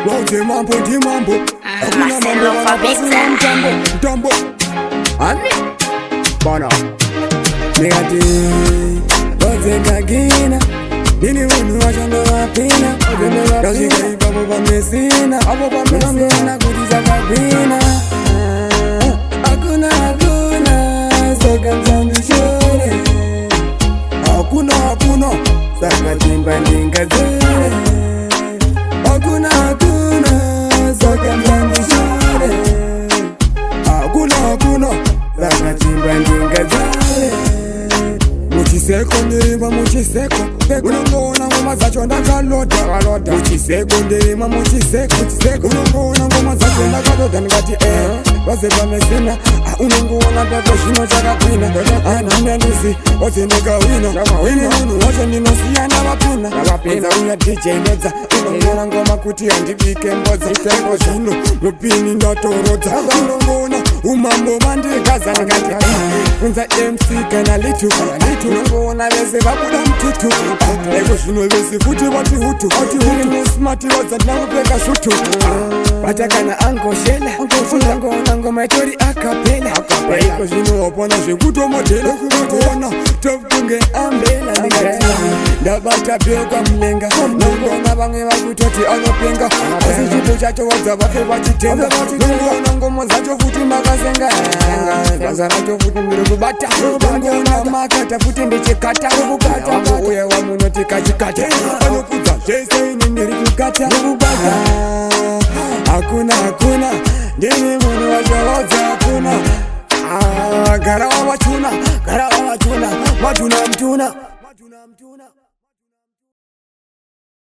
wote mambo ndi mambo, hakuna mambo wanapasua mtambo ani bana negati wote kagina nini wunu wachando wapina kashika ipapo pamesina hapo pamesina kutiza kagina hakuna saka mzambishore hakuna saka timba ningazere hakuna saka mzambishore hakuna saka timba ningazere muchiseko ndirima muchiseko unongona ngoma zacho ndakaloda muchiseko ndirima muchiseko unongona ngoma zacho ndakaloda ndikati vaze pamesina unongona pepo zvino chakagwina anandandisi wazenekawina ini munhu wacho ndinosiyana vapina uya dj nodza unongona ngoma kuti handibike mbodza iko zvino mupini ndatorodza unongona umambo mandigaza ndikati kunza mc kana litu unongona vese vabuda mtutu iko zvino vese futi vati hutu smart rodza ndinakupeka shutu bata kana angoshela unongona ngoma itori akapela iko zvino wapona zvekutomodhela kuona tofunge ambela ndikati ndabata bekwa mlenga nongona vamwe vakutoti anopenga asi chipo chacho wadza vafe vachitenga nongona ngoma zacho futi makasenga basa racho futi ndiri kubata nongona makata futi ndichikata uya wamunoti kachikata anokudza zvese ini ndiri kukata hakuna ndini munhu wachavodza hakuna gara wavachuna matuna